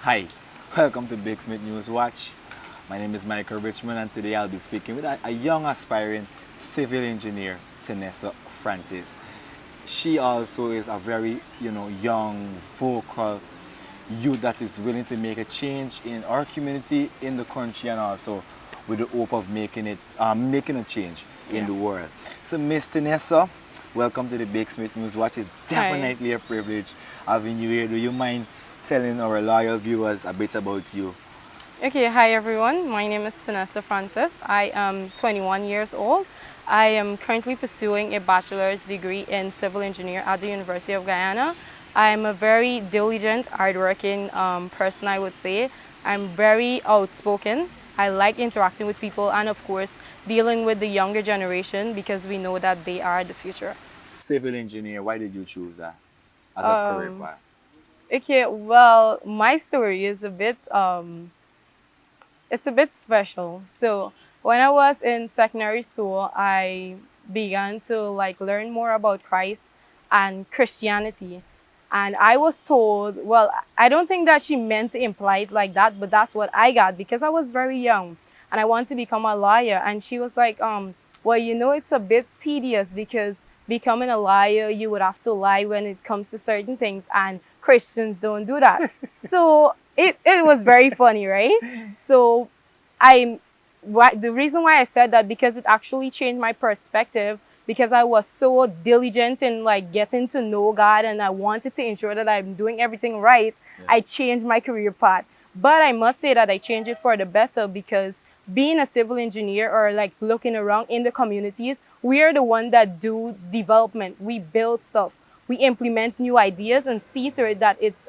Hi, welcome to Big Smith News Watch. My name is Michael Richmond and today I'll be speaking with a young aspiring civil engineer, Teneassa Francis. She also is a very, young, vocal youth that is willing to make a change in our community, in the country, and also with the hope of making a change in Yeah. the world. So, Miss Teneassa, welcome to the Big Smith News Watch. It's Hi. definitely a privilege having you here. Do you mind telling our loyal viewers a bit about you? Okay, hi everyone. My name is Teneassa Francis. I am 21 years old. I am currently pursuing a bachelor's degree in civil engineer at the University of Guyana. I'm a very diligent, hardworking person, I would say. I'm very outspoken. I like interacting with people and, of course, dealing with the younger generation because we know that they are the future. Civil engineer, why did you choose that as a career Um, path? okay, well, my story is a bit special. So when I was in secondary school, I began to learn more about Christ and Christianity. And I was told, well, I don't think that she meant to imply it like that, but that's what I got because I was very young and I wanted to become a lawyer. And she was like, well, it's a bit tedious because becoming a liar, you would have to lie when it comes to certain things, and Christians don't do that. So it was very funny, right? So I the reason why I said that because it actually changed my perspective because I was so diligent in getting to know God and I wanted to ensure that I'm doing everything right. Yeah. I changed my career path. But I must say that I changed it for the better because being a civil engineer or looking around in the communities, we are the one that do development. We build stuff. We implement new ideas and see to it that it's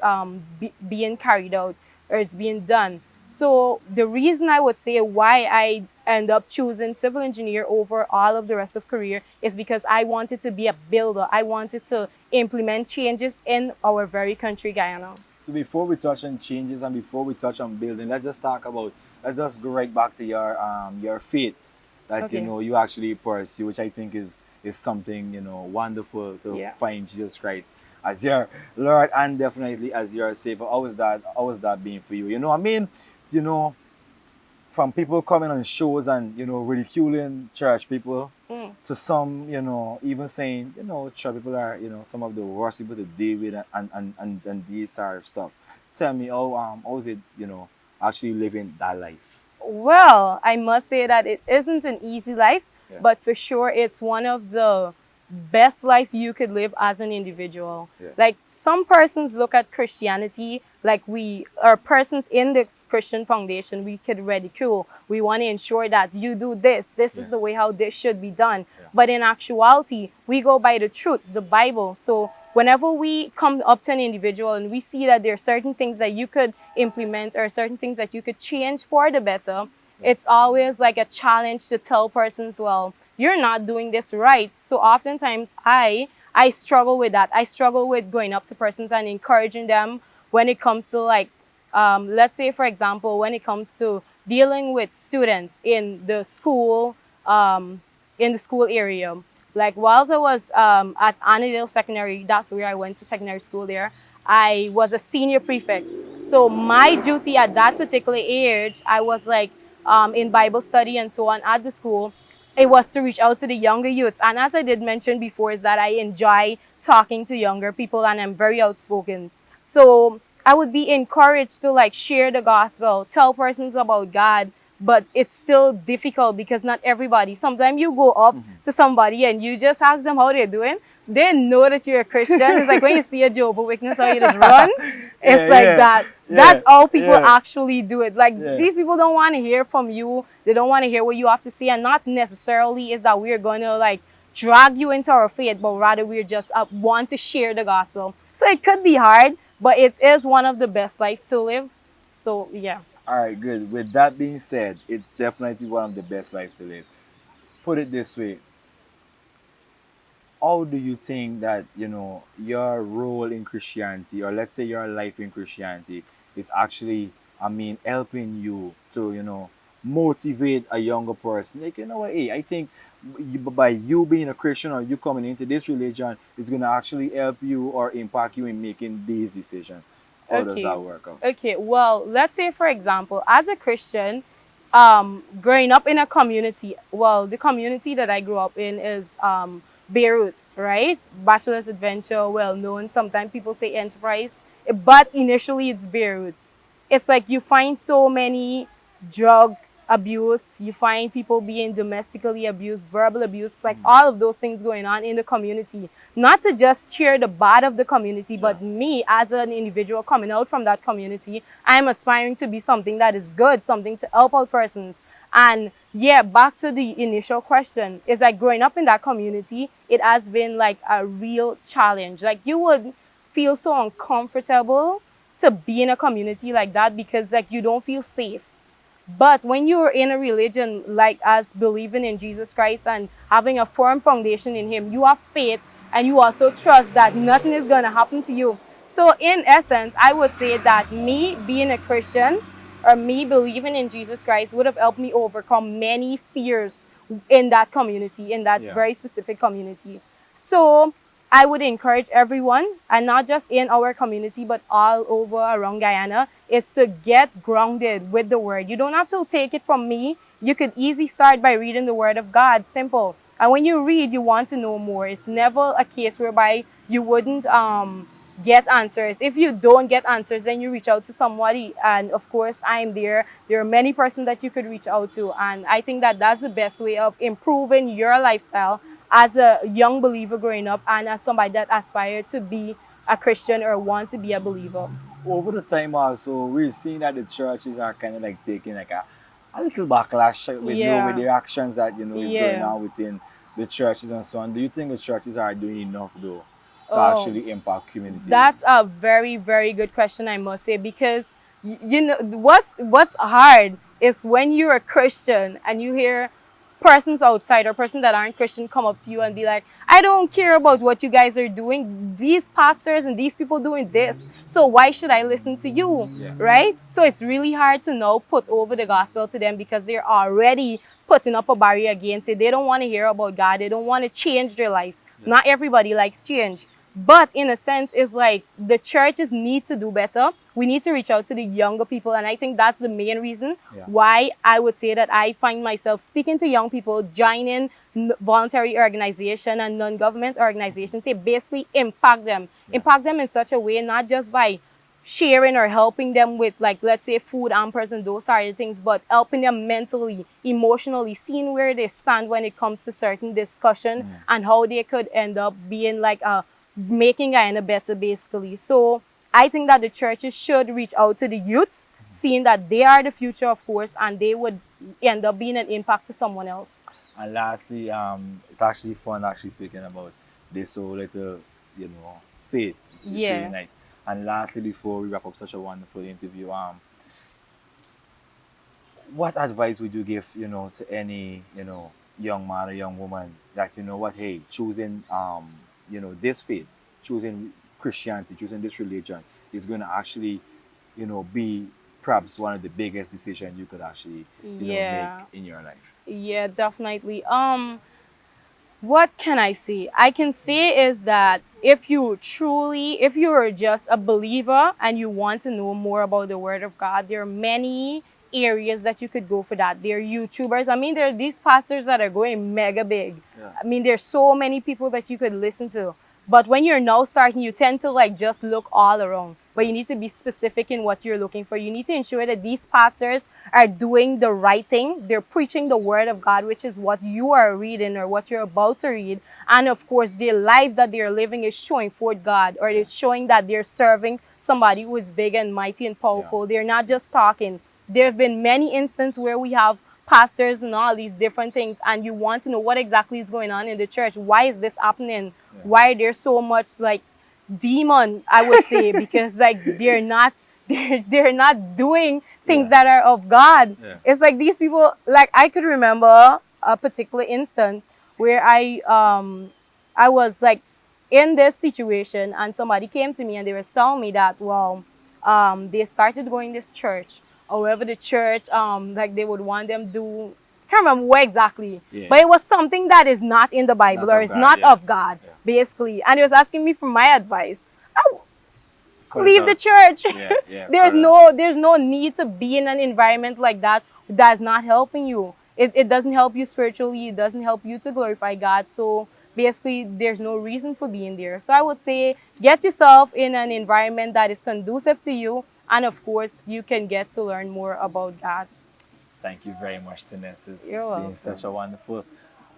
being carried out or it's being done. So the reason I would say why I end up choosing civil engineer over all of the rest of career is because I wanted to be a builder. I wanted to implement changes in our very country, Guyana. So before we touch on changes and before we touch on building, let's just go right back to your faith that Okay. you actually pursue, which I think is something wonderful to Yeah. find Jesus Christ as your Lord and definitely as your Savior. How was that being for you? You know, from people coming on shows and ridiculing church people Mm. to some even saying church people are some of the worst people to deal with and these sort of stuff. Tell me how is it actually living that life? Well, I must say that it isn't an easy life, Yeah. but for sure it's one of the best life you could live as an individual. Yeah. Like some persons look at Christianity like we are persons in the Christian foundation we could ridicule. We want to ensure that you do this. This Yeah. is the way how this should be done. Yeah. But in actuality, we go by the truth, the Bible. So whenever we come up to an individual and we see that there are certain things that you could implement or certain things that you could change for the better, Yeah. it's always like a challenge to tell persons, well, you're not doing this right. So oftentimes I struggle with that. I struggle with going up to persons and encouraging them when it comes to let's say for example, when it comes to dealing with students um, in the school area. Like whilst I was at Annandale Secondary, that's where I went to secondary school there. I was a senior prefect. So my duty at that particular age, I was in Bible study and so on at the school. It was to reach out to the younger youths. And as I did mention before, is that I enjoy talking to younger people and I'm very outspoken. So I would be encouraged to share the gospel, tell persons about God, but it's still difficult because not everybody. Sometimes you go up to somebody and you just ask them how they're doing. They know that you're a Christian. It's like when you see a Jehovah's Witness, how you just run. It's Yeah, like yeah, that. yeah, That's how people yeah, actually do it. Like yeah. these people don't want to hear from you. They don't want to hear what you have to say, and not necessarily is that we're going to drag you into our faith, but rather we're just want to share the gospel. So it could be hard, but it is one of the best life to live. So yeah. All right, good. With that being said, it's definitely one of the best lives to live. Put it this way, how do you think that your role in Christianity, or let's say your life in Christianity, is actually, helping you to motivate a younger person? Like, what, hey, I think by you being a Christian or you coming into this religion, it's gonna actually help you or impact you in making these decisions. How does Okay. that work out? Okay. Well, let's say for example, as a Christian, growing up in a community. Well, the community that I grew up in is Beirut, right? Bachelor's Adventure, well known. Sometimes people say Enterprise, but initially it's Beirut. It's like you find so many drug abuse, you find people being domestically abused, verbal abuse, like all of those things going on in the community. Not to just share the bad of the community, Yeah. but me as an individual coming out from that community, I'm aspiring to be something that is good, something to help out persons. And yeah, back to the initial question, is like growing up in that community, it has been like a real challenge. Like you would feel so uncomfortable to be in a community like that because like you don't feel safe. But when you're in a religion like us, believing in Jesus Christ and having a firm foundation in Him, you have faith and you also trust that nothing is going to happen to you. So, in essence, I would say that me being a Christian or me believing in Jesus Christ would have helped me overcome many fears in that community, in that Yeah. very specific community. So, I would encourage everyone, and not just in our community, but all over around Guyana, is to get grounded with the word. You don't have to take it from me. You could easily start by reading the word of God. Simple. And when you read, you want to know more. It's never a case whereby you wouldn't get answers. If you don't get answers, then you reach out to somebody. And of course, I'm there. There are many persons that you could reach out to. And I think that that's the best way of improving your lifestyle as a young believer growing up and as somebody that aspires to be a Christian or want to be a believer. Over the time also, we're seeing that the churches are kind of like taking like a little backlash with with Yeah. the actions that is going Yeah. on within the churches and so on. Do you think the churches are doing enough though to Oh, actually impact communities? that's a very, very good question, I must say, because you know what's hard is when you're a Christian and you hear persons outside or persons that aren't Christian come up to you and be like, I don't care about what you guys are doing. These pastors and these people doing this. So why should I listen to you? Yeah. Right? So it's really hard to now put over the gospel to them because they're already putting up a barrier against it. They don't want to hear about God. They don't want to change their life. Yeah. Not everybody likes change. But in a sense, it's like the churches need to do better. We need to reach out to the younger people. And I think that's the main reason Yeah. why I would say that I find myself speaking to young people, joining voluntary organization and non-government organization to basically impact them. Yeah. Impact them in such a way, not just by sharing or helping them with, like, let's say food hampers and those sort of things, but helping them mentally, emotionally, seeing where they stand when it comes to certain discussion and how they could end up being like making Guyana better basically. So I think that the churches should reach out to the youths, seeing that they are the future, of course, and they would end up being an impact to someone else. And lastly, it's actually fun actually speaking about this whole little, faith. It's really Yeah. nice. And lastly, before we wrap up such a wonderful interview, what advice would you give, to any, young man or young woman that what, hey, choosing this faith, choosing Christianity, choosing this religion is gonna actually, be perhaps one of the biggest decisions you could actually, make Yeah. in your life. Yeah, definitely. What can I say? I can say is that if you're just a believer and you want to know more about the Word of God, there are many areas that you could go for that. There are YouTubers. I mean, there are these pastors that are going mega big. Yeah. I mean, there's so many people that you could listen to. But when you're now starting, you tend to like just look all around. But you need to be specific in what you're looking for. You need to ensure that these pastors are doing the right thing. They're preaching the word of God, which is what you are reading or what you're about to read. And of course, their life that they're living is showing forth God, or it's showing that they're serving somebody who is big and mighty and powerful. They're not just talking. There have been many instances where we have pastors and all these different things, and you want to know what exactly is going on in the church. Why is this happening? Why are there so much like demon, I would say, because like they're not doing things that are of God. Yeah. It's like these people, like I could remember a particular instant where I was like in this situation and somebody came to me and they were telling me that they started going this church. However, the church like they would want them do, can't remember what exactly, Yeah. but it was something that is not in the Bible Not or of is God, not yeah. of God, Yeah. basically. And he was asking me for my advice. I cut it leave the out. church. Yeah, yeah, there's correct. no need to be in an environment like that that's not helping you. It doesn't help you spiritually, it doesn't help you to glorify God. So basically there's no reason for being there. So I would say get yourself in an environment that is conducive to you, and of course you can get to learn more about God. Thank you very much, Teneassa. It's You're been such welcome. a wonderful.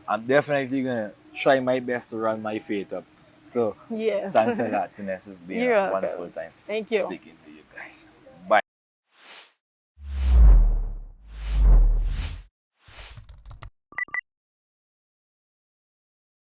I'm definitely gonna try my best to run my faith up. So Yes. thanks a lot, Teneassa. It's been You're a wonderful welcome. time Thank you. speaking to you.